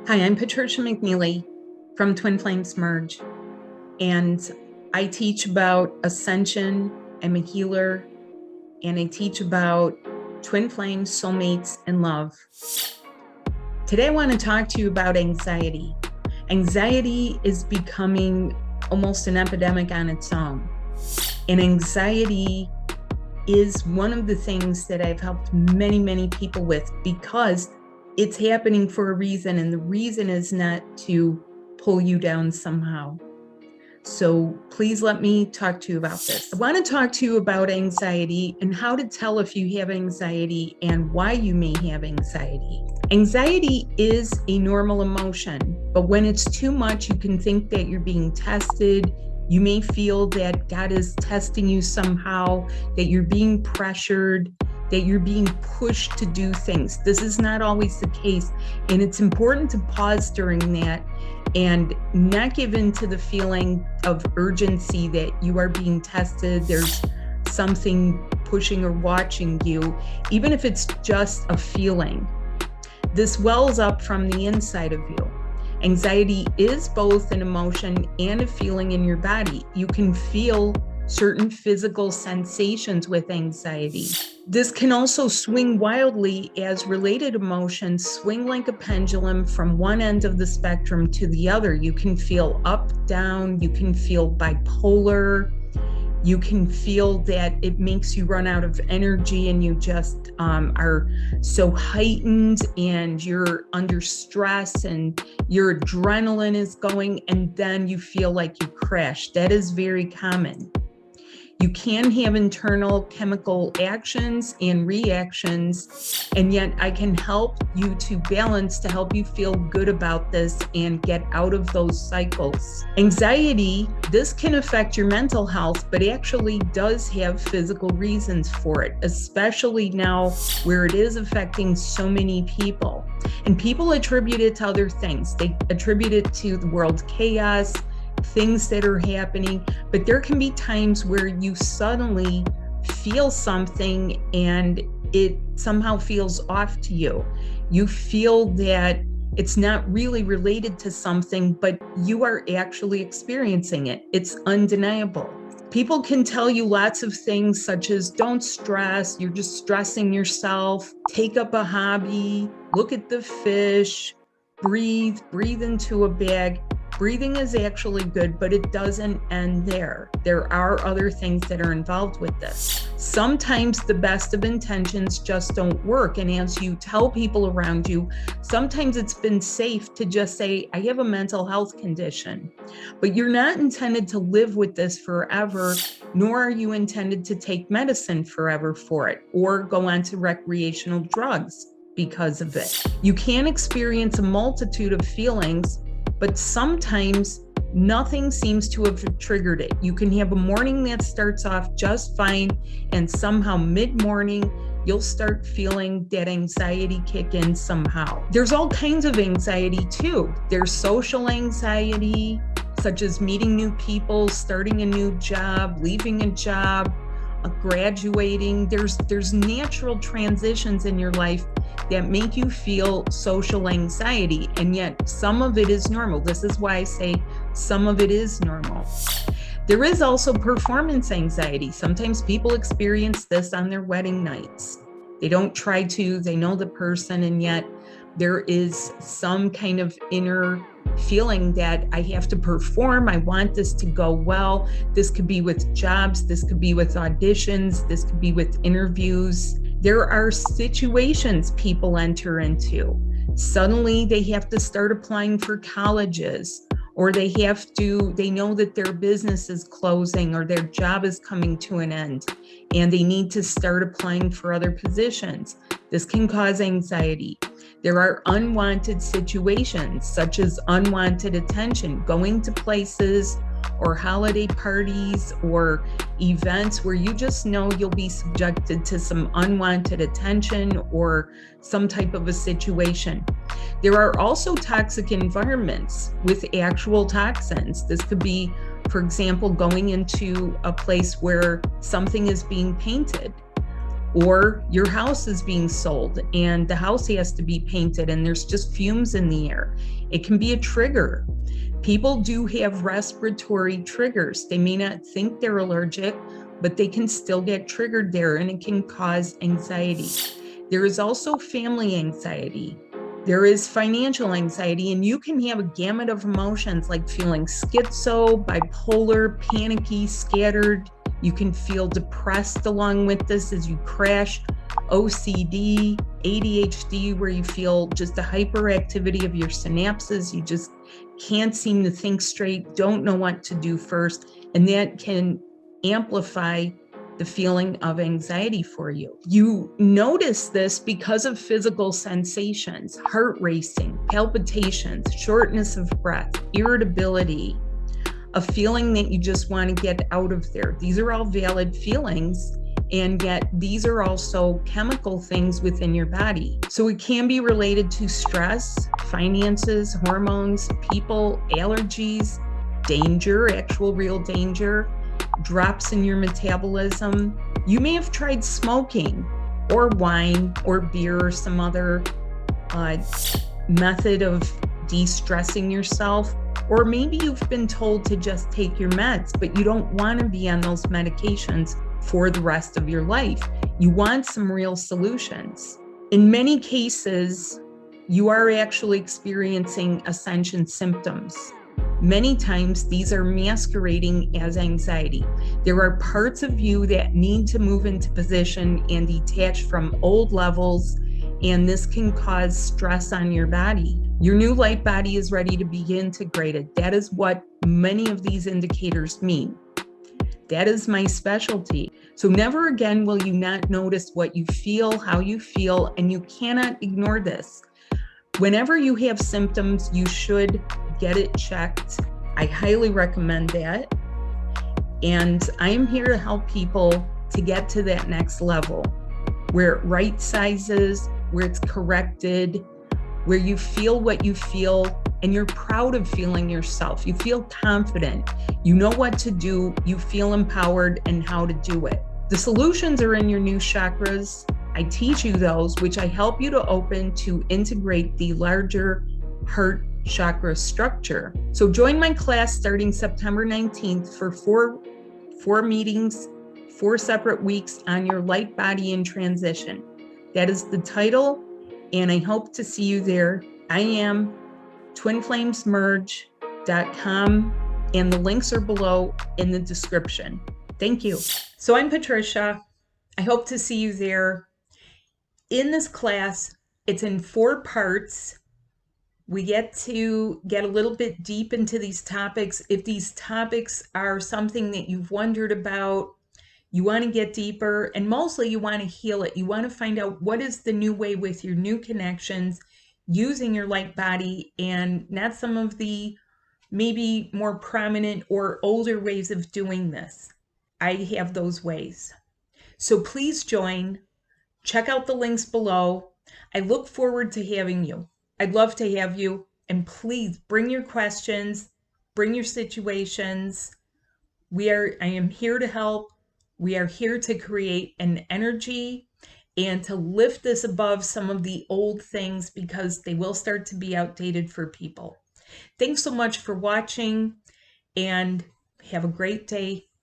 Hi, I'm Patricia McNeely from Twin Flames Merge, and I teach about ascension. I'm a healer, and I teach about twin flames, soulmates, and love. Today, I want to talk to you about anxiety. Anxiety is becoming almost an epidemic on its own, and anxiety is one of the things that I've helped many, many people with because it's happening for a reason, and the reason is not to pull you down somehow. So please let me talk to you about this. I want to talk to you about anxiety and how to tell if you have anxiety and why you may have anxiety. Anxiety is a normal emotion, but when it's too much, you can think that you're being tested. You may feel that God is testing you somehow, that you're being pressured, that you're being pushed to do things. This is not always the case, and it's important to pause during that and not give in to the feeling of urgency that you are being tested. There's something pushing or watching you, even if it's just a feeling. This wells up from the inside of you. Anxiety is both an emotion and a feeling in your body. You can feel certain physical sensations with anxiety. This can also swing wildly as related emotions swing like a pendulum from one end of the spectrum to the other. You can feel up, down, you can feel bipolar, you can feel that it makes you run out of energy and you just are so heightened and you're under stress and your adrenaline is going, and then you feel like you crash. That is very common. You can have internal chemical actions and reactions, and yet I can help you to balance to help you feel good about this and get out of those cycles. Anxiety, this can affect your mental health, but actually does have physical reasons for it, especially now where it is affecting so many people. And people attribute it to other things. They attribute it to the world chaos, things that are happening, but there can be times where you suddenly feel something and it somehow feels off to you. You feel that it's not really related to something, but you are actually experiencing it. It's undeniable. People can tell you lots of things such as don't stress, you're just stressing yourself, take up a hobby, look at the fish, breathe into a bag. Breathing is actually good, but it doesn't end there. There are other things that are involved with this. Sometimes the best of intentions just don't work. And as you tell people around you, sometimes it's been safe to just say, I have a mental health condition, but you're not intended to live with this forever, nor are you intended to take medicine forever for it or go on to recreational drugs because of it. You can experience a multitude of feelings, but sometimes nothing seems to have triggered it. You can have a morning that starts off just fine, and somehow mid-morning, you'll start feeling that anxiety kick in somehow. There's all kinds of anxiety too. There's social anxiety, such as meeting new people, starting a new job, leaving a job, graduating. There's natural transitions in your life that make you feel social anxiety, and yet some of it is normal. This is why I say some of it is normal. There is also performance anxiety. Sometimes people experience this on their wedding nights. They don't try to, they know the person, and yet there is some kind of inner feeling that I have to perform. I want this to go well. This could be with jobs. This could be with auditions. This could be with interviews. There are situations people enter into. Suddenly they have to start applying for colleges, or they know that their business is closing or their job is coming to an end and they need to start applying for other positions. This can cause anxiety. There are unwanted situations such as unwanted attention, going to places or holiday parties or events where you just know you'll be subjected to some unwanted attention or some type of a situation. There are also toxic environments with actual toxins. This could be, for example, going into a place where something is being painted, or your house is being sold and the house has to be painted and there's just fumes in the air. It can be a trigger. People do have respiratory triggers. They may not think they're allergic, but they can still get triggered there, and it can cause anxiety. There is also family anxiety. There is financial anxiety, and you can have a gamut of emotions like feeling schizo, bipolar, panicky, scattered. You can feel depressed along with this as you crash, OCD, ADHD, where you feel just the hyperactivity of your synapses. You just can't seem to think straight, don't know what to do first, and that can amplify the feeling of anxiety for you. You notice this because of physical sensations, heart racing, palpitations, shortness of breath, irritability, a feeling that you just want to get out of there. These are all valid feelings, and yet these are also chemical things within your body. So it can be related to stress, finances, hormones, people, allergies, danger, actual real danger, drops in your metabolism. You may have tried smoking or wine or beer or some other method of de-stressing yourself, or maybe you've been told to just take your meds, but you don't want to be on those medications for the rest of your life. You want some real solutions. In many cases, you are actually experiencing ascension symptoms. Many times these are masquerading as anxiety. There are parts of you that need to move into position and detach from old levels, and this can cause stress on your body. Your new light body is ready to be integrated. That is what many of these indicators mean. That is my specialty. So never again will you not notice what you feel, how you feel, and you cannot ignore this. Whenever you have symptoms, you should get it checked. I highly recommend that. And I am here to help people to get to that next level where it right sizes, where it's corrected, where you feel what you feel and you're proud of feeling yourself. You feel confident. You know what to do. You feel empowered and how to do it. The solutions are in your new chakras. I teach you those, which I help you to open to integrate the larger heart chakra structure. So join my class starting September 19th for four meetings, 4 separate weeks on your light body in transition. That is the title, and I hope to see you there. I am twinflamesmerge.com, and the links are below in the description. Thank you. So I'm Patricia. I hope to see you there. In this class, it's in 4 parts. We get to get a little bit deep into these topics. If these topics are something that you've wondered about, you want to get deeper, and mostly you want to heal it. You want to find out what is the new way with your new connections using your light body, and not some of the maybe more prominent or older ways of doing this. I have those ways. So please join. Check out the links below. I look forward to having you. I'd love to have you. And please bring your questions, bring your situations. I am here to help. We are here to create an energy and to lift this above some of the old things, because they will start to be outdated for people. Thanks so much for watching, and have a great day.